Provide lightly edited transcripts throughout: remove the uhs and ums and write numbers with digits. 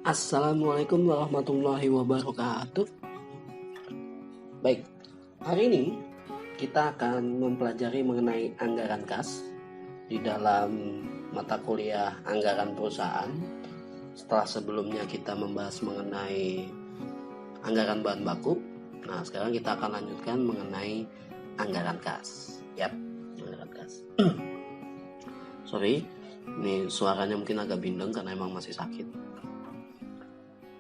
Assalamualaikum warahmatullahi wabarakatuh. Baik, hari ini kita akan mempelajari mengenai anggaran kas di dalam mata kuliah anggaran perusahaan. Setelah sebelumnya kita membahas mengenai anggaran bahan baku, nah sekarang kita akan lanjutkan mengenai anggaran kas. Yap, anggaran kas. Sorry, ini suaranya mungkin agak bindeng karena emang masih sakit.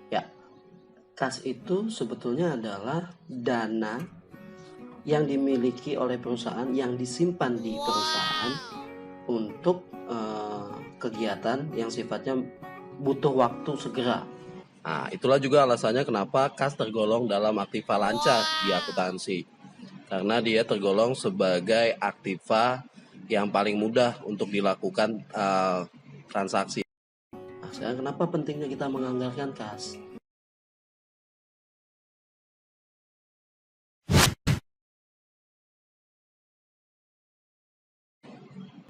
Ya, kas itu sebetulnya adalah dana yang dimiliki oleh perusahaan, yang disimpan di perusahaan untuk kegiatan yang sifatnya butuh waktu segera. Nah, itulah juga alasannya kenapa kas tergolong dalam aktiva lancar di akuntansi. Karena dia tergolong sebagai aktiva yang paling mudah untuk dilakukan transaksi. Nah, sekarang kenapa pentingnya kita menganggarkan kas?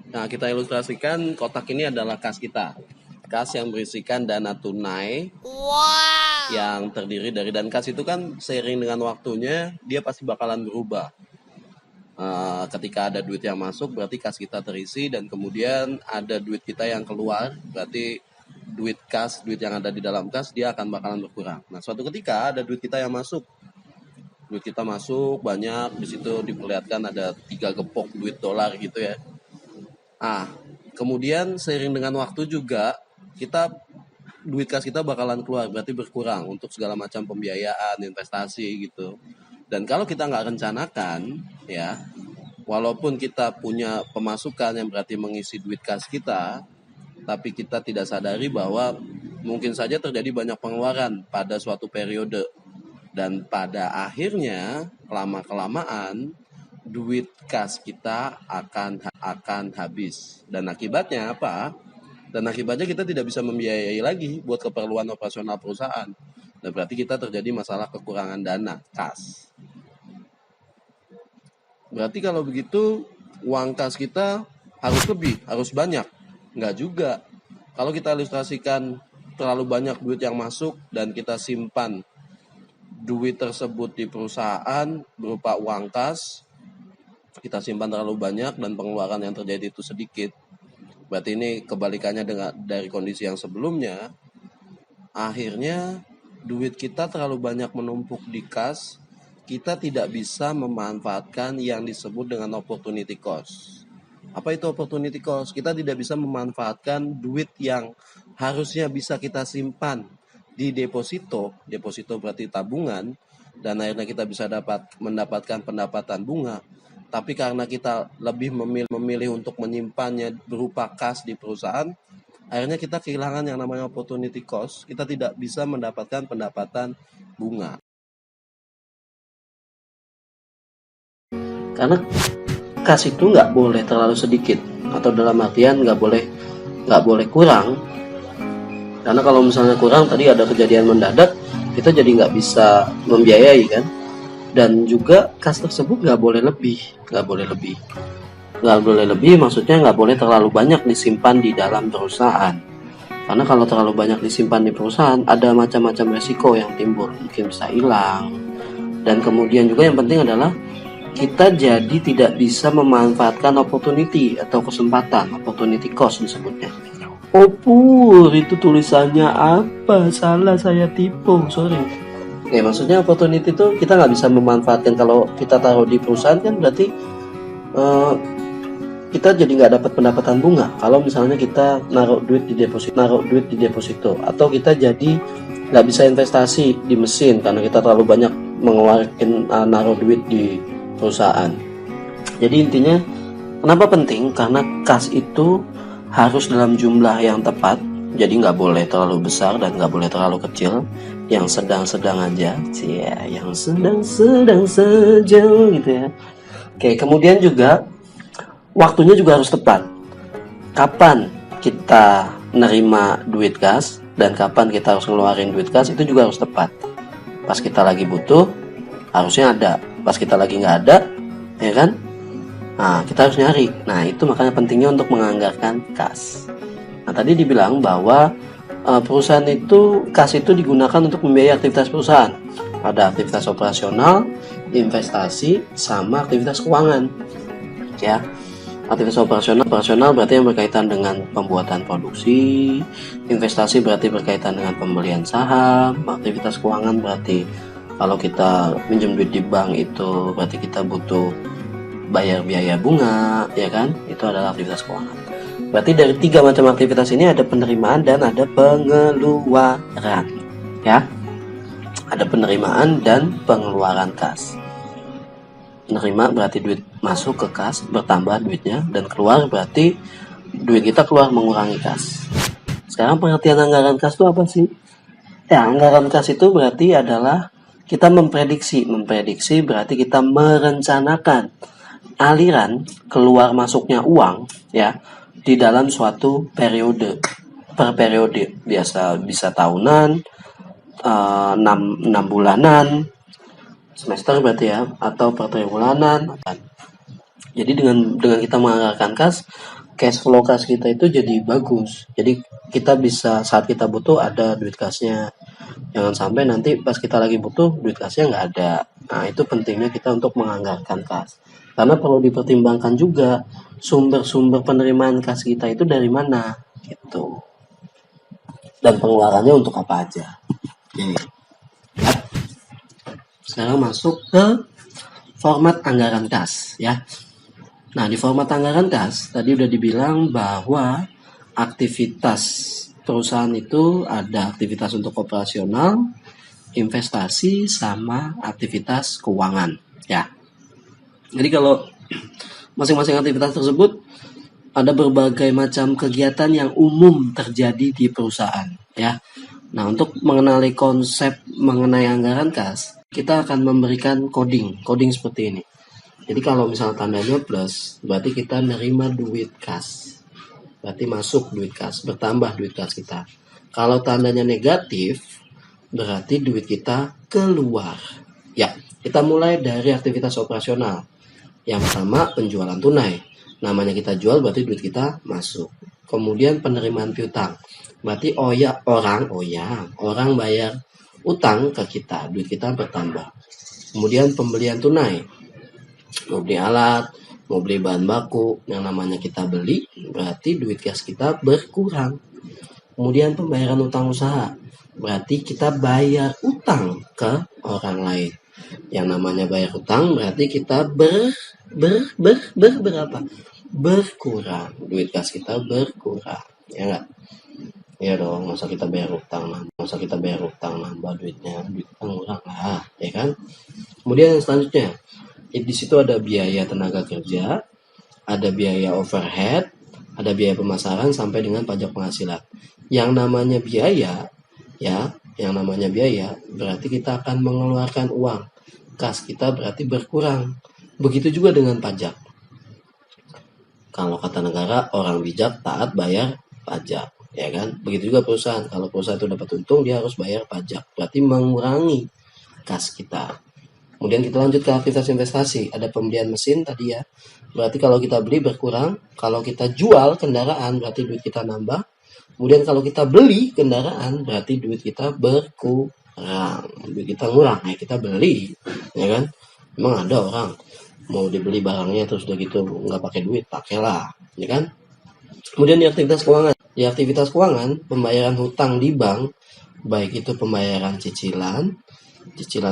Nah, kita ilustrasikan kotak ini adalah kas kita. Kas yang berisikan dana tunai yang terdiri dari, dan kas itu kan seiring dengan waktunya dia pasti bakalan berubah. Ketika ada duit yang masuk berarti kas kita terisi, dan kemudian ada duit kita yang keluar berarti duit yang ada di dalam kas dia akan bakalan berkurang. Nah, suatu ketika ada duit kita yang masuk, duit kita masuk banyak, di situ diperlihatkan ada 3 gepok duit dolar gitu ya. Kemudian seiring dengan waktu juga duit kas kita bakalan keluar, berarti berkurang untuk segala macam pembiayaan, investasi gitu. Dan kalau kita nggak rencanakan ya, walaupun kita punya pemasukan yang berarti mengisi duit kas kita, tapi kita tidak sadari bahwa mungkin saja terjadi banyak pengeluaran pada suatu periode, dan pada akhirnya lama-kelamaan duit kas kita akan habis. Dan akibatnya apa? Dan akibatnya kita tidak bisa membiayai lagi buat keperluan operasional perusahaan. Dan berarti kita terjadi masalah kekurangan dana kas. Berarti kalau begitu uang kas kita harus lebih, harus banyak. Enggak juga. Kalau kita ilustrasikan terlalu banyak duit yang masuk dan kita simpan duit tersebut di perusahaan berupa uang kas, kita simpan terlalu banyak dan pengeluaran yang terjadi itu sedikit, berarti ini kebalikannya dari kondisi yang sebelumnya. Akhirnya duit kita terlalu banyak menumpuk di kas, kita tidak bisa memanfaatkan yang disebut dengan opportunity cost. Apa itu opportunity cost? Kita tidak bisa memanfaatkan duit yang harusnya bisa kita simpan di deposito berarti tabungan, dan akhirnya kita bisa mendapatkan pendapatan bunga. Tapi karena kita lebih memilih untuk menyimpannya berupa kas di perusahaan, akhirnya kita kehilangan yang namanya opportunity cost. Kita tidak bisa mendapatkan pendapatan bunga. Karena kas itu nggak boleh terlalu sedikit, atau dalam artian nggak boleh kurang. Karena kalau misalnya kurang, tadi ada kejadian mendadak, kita jadi nggak bisa membiayai kan. Dan juga kas tersebut nggak boleh lebih, maksudnya nggak boleh terlalu banyak disimpan di dalam perusahaan. Karena kalau terlalu banyak disimpan di perusahaan, ada macam-macam resiko yang timbul, mungkin bisa hilang. Dan kemudian juga yang penting adalah kita jadi tidak bisa memanfaatkan opportunity atau kesempatan, opportunity cost disebutnya. Pur, itu tulisannya apa? Salah, saya tipu, sorry. Oke, maksudnya opportunity itu kita nggak bisa memanfaatkan. Kalau kita taruh di perusahaan kan berarti kita jadi nggak dapat pendapatan bunga. Kalau misalnya kita naruh duit di deposito, atau kita jadi nggak bisa investasi di mesin karena kita terlalu banyak mengeluarkan naruh duit di perusahaan. Jadi intinya kenapa penting? Karena kas itu harus dalam jumlah yang tepat. Jadi nggak boleh terlalu besar dan nggak boleh terlalu kecil, yang sedang-sedang aja, yang sedang-sedang saja gitu ya. Oke, kemudian juga waktunya juga harus tepat. Kapan kita nerima duit kas dan kapan kita harus ngeluarin duit kas itu juga harus tepat. Pas kita lagi butuh harusnya ada, pas kita lagi nggak ada, ya kan? Nah, kita harus nyari. Nah, itu makanya pentingnya untuk menganggarkan kas. Nah, tadi dibilang bahwa perusahaan itu, kas itu digunakan untuk membiayai aktivitas perusahaan. Ada aktivitas operasional, investasi, sama aktivitas keuangan. Ya, aktivitas operasional berarti yang berkaitan dengan pembuatan produksi, investasi berarti berkaitan dengan pembelian saham, aktivitas keuangan berarti kalau kita minjem duit di bank itu berarti kita butuh bayar biaya bunga, ya kan? Itu adalah aktivitas keuangan. Berarti dari 3 macam aktivitas ini ada penerimaan dan ada pengeluaran, ya. Ada penerimaan dan pengeluaran kas. Menerima berarti duit masuk ke kas, bertambah duitnya, dan keluar berarti duit kita keluar mengurangi kas. Sekarang pengertian anggaran kas itu apa sih? Ya, anggaran kas itu berarti adalah kita memprediksi berarti kita merencanakan aliran keluar masuknya uang, ya, di dalam suatu periode, per periode, biasa bisa tahunan, 6 bulanan, semester berarti ya, atau per triwulan. Jadi dengan kita menganggarkan kas, cash flow kas kita itu jadi bagus. Jadi kita bisa saat kita butuh ada duit kasnya. Jangan sampai nanti pas kita lagi butuh duit kasnya nggak ada. Nah, itu pentingnya kita untuk menganggarkan kas. Karena perlu dipertimbangkan juga sumber-sumber penerimaan kas kita itu dari mana gitu. Dan pengeluarannya untuk apa aja. Oke. Sekarang masuk ke format anggaran kas, ya. Nah, di format anggaran kas tadi udah dibilang bahwa aktivitas perusahaan itu ada aktivitas untuk operasional, investasi, sama aktivitas keuangan, ya. Jadi kalau masing-masing aktivitas tersebut ada berbagai macam kegiatan yang umum terjadi di perusahaan, ya. Nah, untuk mengenali konsep mengenai anggaran kas, kita akan memberikan coding seperti ini. Jadi kalau misalnya tandanya plus, berarti kita nerima duit kas. Berarti masuk duit kas, bertambah duit kas kita. Kalau tandanya negatif, berarti duit kita keluar. Ya, kita mulai dari aktivitas operasional. Yang pertama, penjualan tunai. Namanya kita jual, berarti duit kita masuk. Kemudian penerimaan piutang. Berarti orang bayar utang ke kita, duit kita bertambah. Kemudian pembelian tunai. Mau beli alat, mau beli bahan baku, yang namanya kita beli, berarti duit kas kita berkurang. Kemudian pembayaran utang usaha, berarti kita bayar utang ke orang lain. Yang namanya bayar utang, berarti kita berapa? Berkurang. Duit kas kita berkurang, ya enggak? Ya dong, masa kita bayar utang nambah duitnya, duit kita ngurang lah, ya kan? Kemudian yang selanjutnya, di situ ada biaya tenaga kerja, ada biaya overhead, ada biaya pemasaran sampai dengan pajak penghasilan. Yang namanya biaya, ya, berarti kita akan mengeluarkan uang. Kas kita berarti berkurang. Begitu juga dengan pajak. Kalau kata negara, orang bijak taat bayar pajak, ya kan? Begitu juga perusahaan. Kalau perusahaan itu dapat untung, dia harus bayar pajak. Berarti mengurangi kas kita. Kemudian kita lanjut ke aktivitas investasi. Ada pembelian mesin tadi ya. Berarti kalau kita beli berkurang. Kalau kita jual kendaraan berarti duit kita nambah. Kemudian kalau kita beli kendaraan berarti duit kita berkurang. Duit kita ngurang. Ya kita beli. Ya kan? Emang ada orang mau dibeli barangnya terus udah gitu nggak pakai duit. Pakailah. Ya kan? Kemudian di aktivitas keuangan. Di aktivitas keuangan pembayaran hutang di bank. Baik itu pembayaran cicilan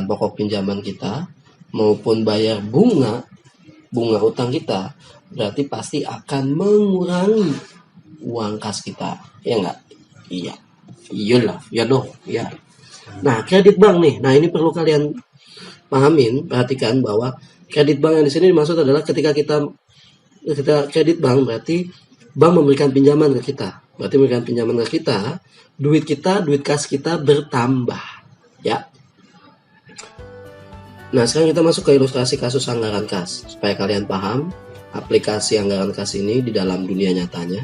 pokok pinjaman kita maupun bayar bunga utang kita, berarti pasti akan mengurangi uang kas kita, ya enggak? Iyalah, ya dong, ya. Nah, kredit bank nih. Nah, ini perlu kalian perhatikan bahwa kredit bank yang di sini dimaksud adalah ketika kredit bank berarti bank memberikan pinjaman ke kita. Berarti memberikan pinjaman ke kita, duit kas kita bertambah, ya. Nah, sekarang kita masuk ke ilustrasi kasus anggaran kas. Supaya kalian paham aplikasi anggaran kas ini di dalam dunia nyatanya.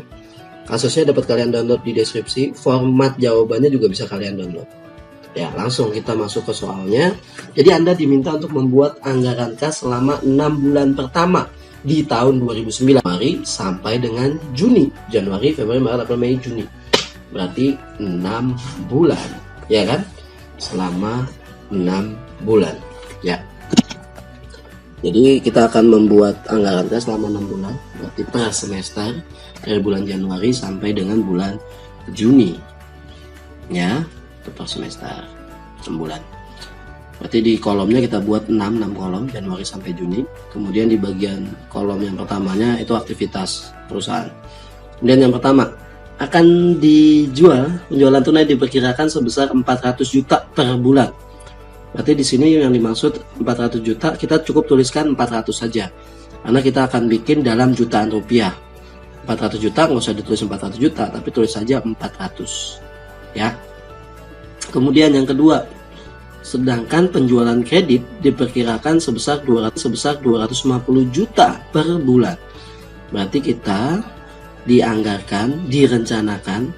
Kasusnya dapat kalian download di deskripsi. Format jawabannya juga bisa kalian download. Ya, langsung kita masuk ke soalnya. Jadi Anda diminta untuk membuat anggaran kas selama 6 bulan pertama di tahun 2009. Januari sampai dengan Juni. Januari, Februari, Maret, April, Mei, Juni. berarti 6 bulan, ya kan? Selama 6 bulan, ya. Jadi kita akan membuat anggaran kas selama 6 bulan, berarti per semester dari bulan Januari sampai dengan bulan Juni, ya, per semester 6 bulan. Berarti di kolomnya kita buat 6 kolom Januari sampai Juni. Kemudian di bagian kolom yang pertamanya itu aktivitas perusahaan. Kemudian yang pertama, akan dijual, penjualan tunai diperkirakan sebesar 400 juta per bulan. Berarti di sini yang dimaksud 400 juta, kita cukup tuliskan 400 saja. Karena kita akan bikin dalam jutaan rupiah. 400 juta nggak usah ditulis 400 juta, tapi tulis saja 400. Ya. Kemudian yang kedua, sedangkan penjualan kredit diperkirakan sebesar 250 juta per bulan. Berarti kita dianggarkan, direncanakan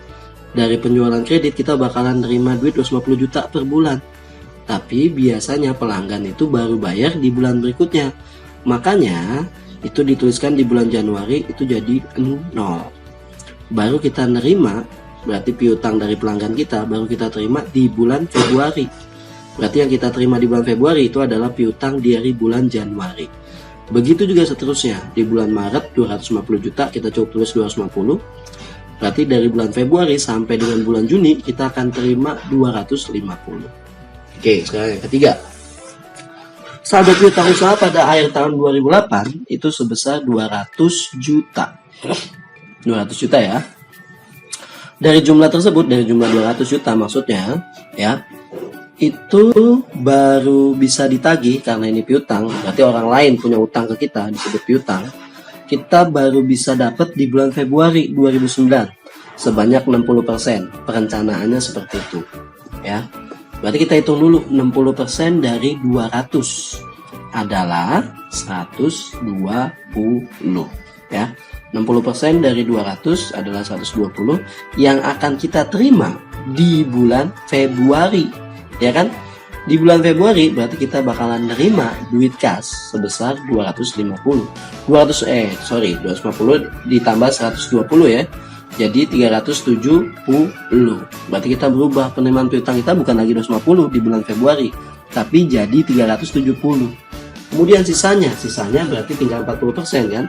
dari penjualan kredit kita bakalan nerima duit 250 juta per bulan. Tapi biasanya pelanggan itu baru bayar di bulan berikutnya. Makanya itu dituliskan di bulan Januari itu jadi 0. Baru kita nerima, berarti piutang dari pelanggan kita baru kita terima di bulan Februari. Berarti yang kita terima di bulan Februari itu adalah piutang dari bulan Januari. Begitu juga seterusnya. Di bulan Maret 250 juta kita cukup tulis 250. Berarti dari bulan Februari sampai dengan bulan Juni kita akan terima 250. Oke, sekarang yang ketiga. Saldo piutang usaha pada akhir tahun 2008 itu sebesar 200 juta. 200 juta ya. Dari jumlah tersebut, dari jumlah 200 juta maksudnya, ya, itu baru bisa ditagih karena ini piutang, berarti orang lain punya utang ke kita disebut piutang. Kita baru bisa dapat di bulan Februari 2009 sebanyak 60%. Perencanaannya seperti itu, ya. Berarti kita hitung dulu 60% dari 200 adalah 120, ya. 60% dari 200 adalah 120 yang akan kita terima di bulan Februari. Ya kan? Di bulan Februari berarti kita bakalan nerima duit kas sebesar 250 ditambah 120 ya. Jadi 370. Berarti kita berubah penerimaan piutang kita bukan lagi 250 di bulan Februari, tapi jadi 370. Kemudian sisanya berarti tinggal 40% kan?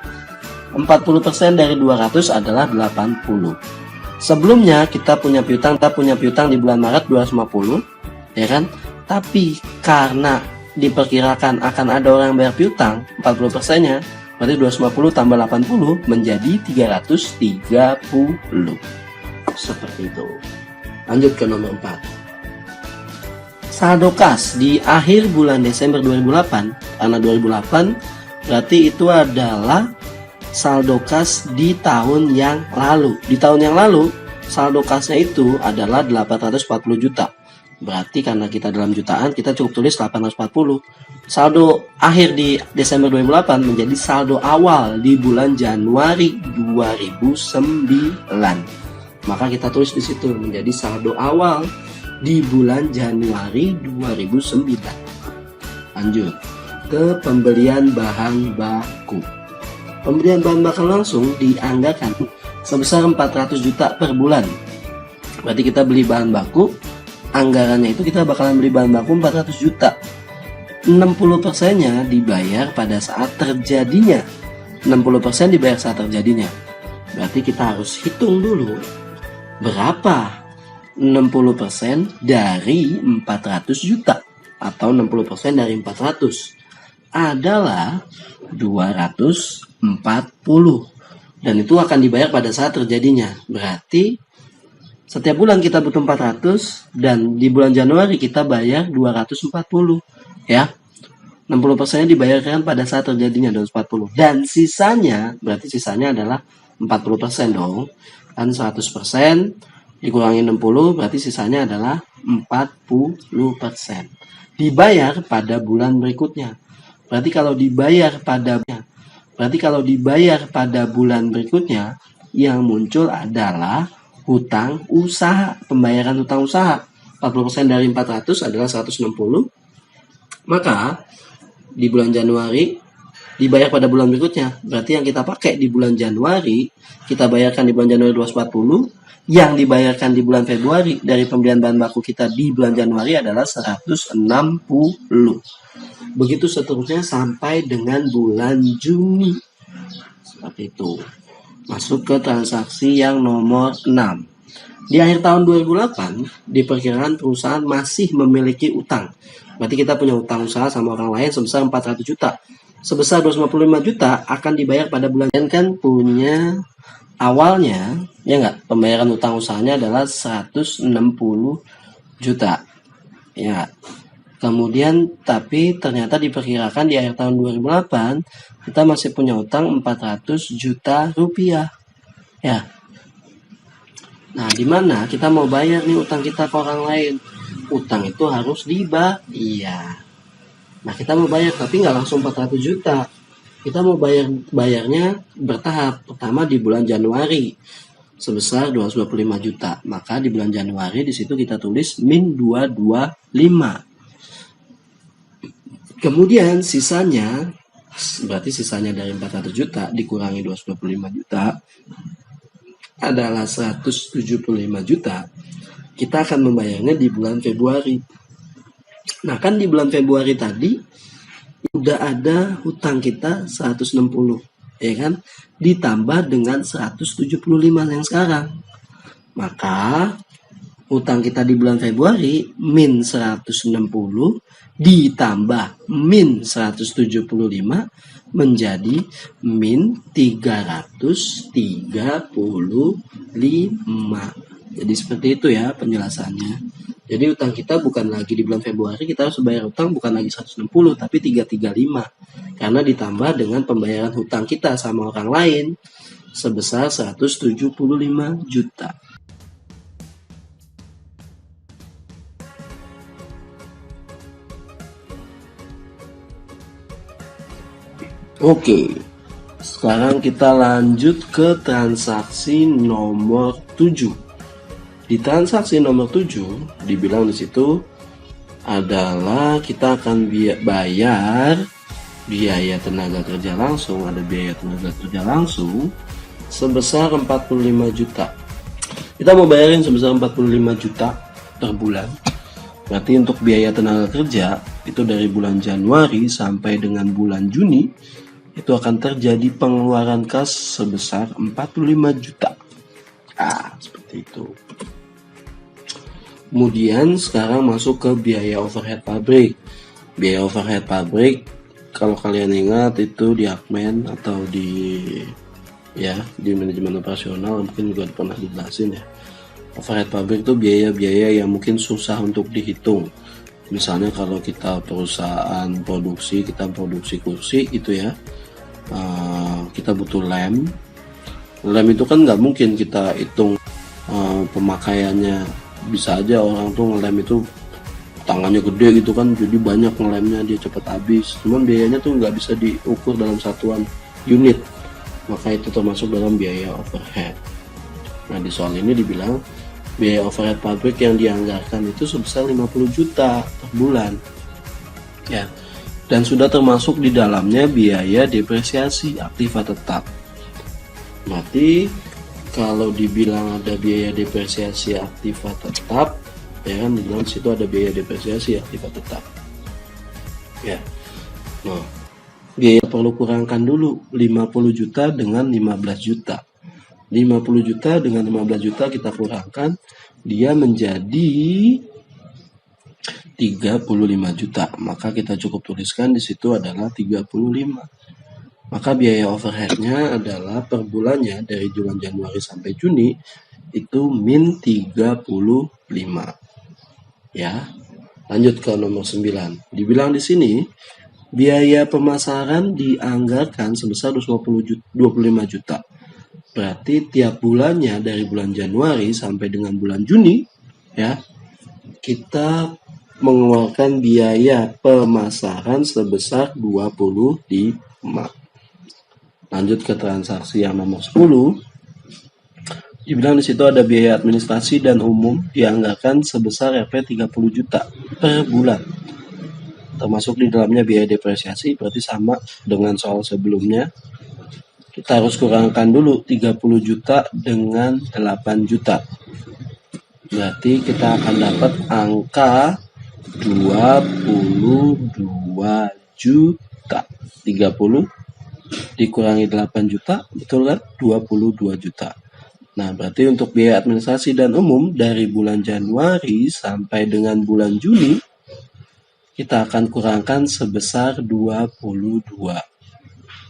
40% dari 200 adalah 80. Sebelumnya kita punya piutang di bulan Maret 250. Ya kan? Tapi karena diperkirakan akan ada orang yang bayar piutang 40%-nya, berarti 250 tambah 80 menjadi 330. Seperti itu. Lanjut ke nomor 4. Saldo kas di akhir bulan Desember 2008. Karena 2008 berarti itu adalah saldo kas di tahun yang lalu. Di tahun yang lalu saldo kasnya itu adalah 840 juta. Berarti karena kita dalam jutaan, kita cukup tulis 840. Saldo akhir di Desember 2008 menjadi saldo awal di bulan Januari 2009. Maka kita tulis di situ menjadi saldo awal di bulan Januari 2009. Lanjut ke pembelian bahan baku. Pembelian bahan baku langsung dianggarkan sebesar 400 juta per bulan. Berarti kita beli bahan baku, anggarannya itu kita bakalan beli bahan baku 400 juta. 60%-nya dibayar pada saat terjadinya. 60% dibayar saat terjadinya. Berarti kita harus hitung dulu berapa 60% dari 400 juta. Atau 60% dari 400 adalah 240. Dan itu akan dibayar pada saat terjadinya. Berarti setiap bulan kita butuh 400 dan di bulan Januari kita bayar 240, ya. 60%-nya dibayarkan pada saat terjadinya 240 dan sisanya berarti sisanya adalah 40% dong. Kan 100% dikurangi 60 berarti sisanya adalah 40%. Dibayar pada bulan berikutnya. Berarti kalau dibayar pada bulan berikutnya yang muncul adalah hutang usaha, pembayaran hutang usaha. 40% dari 400 adalah 160. Maka di bulan Januari dibayar pada bulan berikutnya. Berarti yang kita pakai di bulan Januari, kita bayarkan di bulan Januari 240, yang dibayarkan di bulan Februari dari pembelian bahan baku kita di bulan Januari adalah 160. Begitu seterusnya sampai dengan bulan Juni. Seperti itu. Masuk ke transaksi yang nomor 6. Di akhir tahun 2008, diperkirakan perusahaan masih memiliki utang. Berarti kita punya utang usaha sama orang lain sebesar 400 juta. Sebesar 255 juta akan dibayar pada bulan. Dan kan punya awalnya, ya nggak, pembayaran utang usahanya adalah 160 juta. Ya. Kemudian tapi ternyata diperkirakan di akhir tahun 2008 kita masih punya utang 400 juta rupiah. Ya. Nah, di mana kita mau bayar nih utang kita ke orang lain? Utang itu harus dibayar. Iya. Nah, kita mau bayar tapi nggak langsung 400 juta. Kita mau bayarnya bertahap. Pertama di bulan Januari sebesar 225 juta. Maka di bulan Januari di situ kita tulis min 225. Kemudian sisanya, berarti sisanya dari 400 juta dikurangi 225 juta adalah 175 juta. Kita akan membayarnya di bulan Februari. Nah, kan di bulan Februari tadi udah ada hutang kita 160, ya kan? Ditambah dengan 175 yang sekarang. Maka hutang kita di bulan Februari min 160 ditambah min 175 menjadi min 335. Jadi seperti itu ya penjelasannya. Jadi utang kita bukan lagi di bulan Februari, kita harus bayar utang bukan lagi 160 tapi 335. Karena ditambah dengan pembayaran hutang kita sama orang lain sebesar 175 juta. Oke, sekarang kita lanjut ke transaksi nomor 7. Di transaksi nomor 7 dibilang di situ adalah kita akan bayar biaya tenaga kerja langsung, ada biaya tenaga kerja langsung sebesar 45 juta. Kita mau bayarin sebesar 45 juta per bulan. Berarti untuk biaya tenaga kerja itu dari bulan Januari sampai dengan bulan Juni itu akan terjadi pengeluaran kas sebesar 45 juta. Seperti itu. Kemudian sekarang masuk ke biaya overhead pabrik. Biaya overhead pabrik, kalau kalian ingat itu di Akmen atau di manajemen operasional mungkin juga pernah dijelasin ya. Overhead pabrik itu biaya-biaya yang mungkin susah untuk dihitung. Misalnya kalau kita perusahaan produksi, kita produksi kursi gitu ya. Kita butuh lem itu kan nggak mungkin kita hitung pemakaiannya. Bisa aja orang tuh ngelem itu tangannya gede gitu kan, jadi banyak ngelemnya, dia cepat habis. Cuman biayanya tuh nggak bisa diukur dalam satuan unit, maka itu termasuk dalam biaya overhead. Nah, di soal ini dibilang biaya overhead pabrik yang dianggarkan itu sebesar 50 juta per bulan ya, dan sudah termasuk di dalamnya biaya depresiasi aktiva tetap. Berarti kalau dibilang ada biaya depresiasi aktiva tetap, ya kan, dibilang situ ada biaya depresiasi aktiva tetap. Ya. Nah, biaya perlu kurangkan dulu 50 juta dengan 15 juta. 50 juta dengan 15 juta kita kurangkan, dia menjadi 35 juta. Maka kita cukup tuliskan di situ adalah 35. Maka biaya overheadnya adalah per bulannya dari bulan Januari sampai Juni itu min 35. Ya. Lanjut ke nomor 9. Dibilang di sini biaya pemasaran dianggarkan sebesar 25 juta. Berarti tiap bulannya dari bulan Januari sampai dengan bulan Juni ya, kita mengeluarkan biaya pemasaran sebesar 25. Lanjut ke transaksi yang nomor 10. Dibilang di situ ada biaya administrasi dan umum dianggarkan sebesar Rp 30 juta per bulan. termasuk di dalamnya biaya depresiasi, berarti sama dengan soal sebelumnya. Kita harus kurangkan dulu 30 juta dengan 8 juta. Berarti kita akan dapat angka 22 juta. 30 dikurangi 8 juta, betul kan? 22 juta. Nah, berarti untuk biaya administrasi dan umum dari bulan Januari sampai dengan bulan Juni, kita akan kurangkan sebesar 22.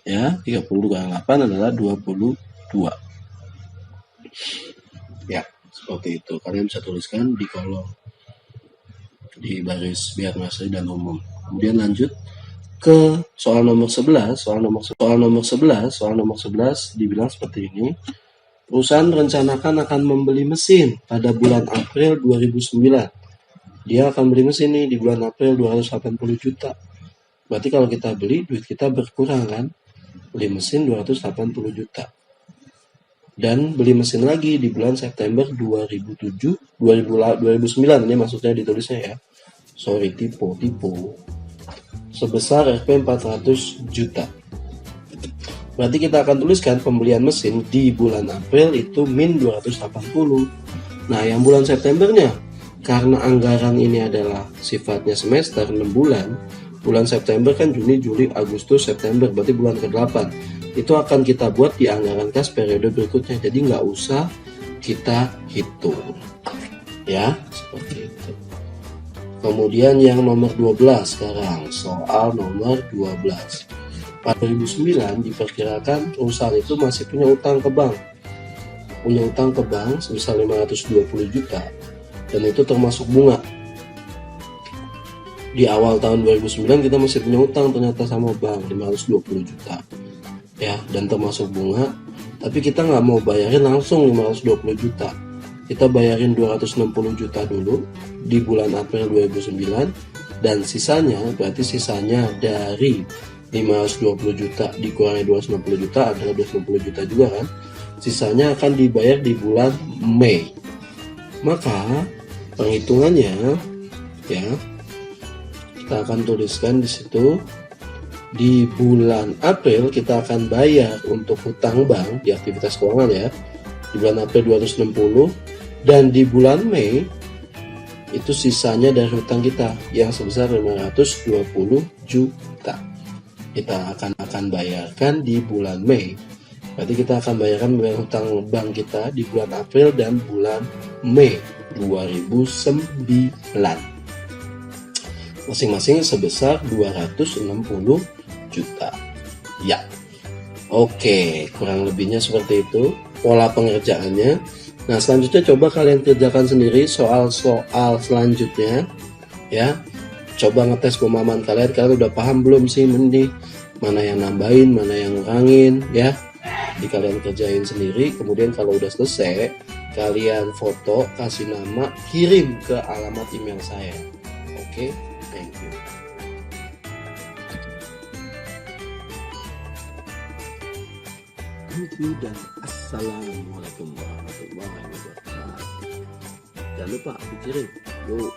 Ya, 30 kurang 8 adalah 22. Ya, seperti itu. Kalian bisa tuliskan di kolom, di baris biaya administrasi dan umum. Kemudian lanjut ke soal nomor 11. Soal nomor 11 dibilang seperti ini. Perusahaan merencanakan akan membeli mesin pada bulan April 2009. Dia akan beli mesin nih di bulan April 280 juta. Berarti kalau kita beli, duit kita berkurang kan? Beli mesin 280 juta. Dan beli mesin lagi di bulan September 2009. Ini maksudnya ditulisnya ya. Sorry, tipe. Sebesar Rp 400 juta. Berarti kita akan tuliskan pembelian mesin di bulan April itu min 280. Nah, yang bulan Septembernya, karena anggaran ini adalah sifatnya semester 6 bulan, bulan September kan Juni, Juli, Agustus, September, berarti bulan ke-8. Itu akan kita buat di anggaran kas periode berikutnya, jadi nggak usah kita hitung. Ya, seperti itu. Kemudian yang nomor 12 sekarang, soal nomor 12. Pada 2009 diperkirakan perusahaan itu masih punya utang ke bank. Punya utang ke bank sebesar 520 juta, dan itu termasuk bunga. Di awal tahun 2009 kita masih punya utang ternyata sama bank 520 juta. Ya, dan termasuk bunga. Tapi kita nggak mau bayarin langsung 520 juta. Kita bayarin 260 juta dulu di bulan April 2009, dan sisanya, berarti sisanya dari 520 juta dikurangi 260 juta adalah 260 juta juga kan. Sisanya akan dibayar di bulan Mei. Maka penghitungannya ya, kita akan tuliskan di situ, di bulan April kita akan bayar untuk hutang bank di aktivitas keuangan ya, di bulan April 260, dan di bulan Mei itu sisanya dari hutang kita yang sebesar 520 juta. Kita akan bayarkan di bulan Mei. Berarti kita akan bayarkan hutang bank kita di bulan April dan bulan Mei 2009. Masing-masing sebesar 260 juta. Ya. Oke, kurang lebihnya seperti itu pola pengerjaannya. Nah, selanjutnya coba kalian kerjakan sendiri soal-soal selanjutnya ya. Coba ngetes pemahaman kalian udah paham belum sih ini? Mana yang nambahin, mana yang ngurangin ya. Jadi kalian kerjain sendiri, kemudian kalau udah selesai kalian foto, kasih nama, kirim ke alamat email saya. Oke, thank you. Thank you dan assalamualaikum warahmatullahi wabarakatuh. Jangan lupa dikirim. Yuk.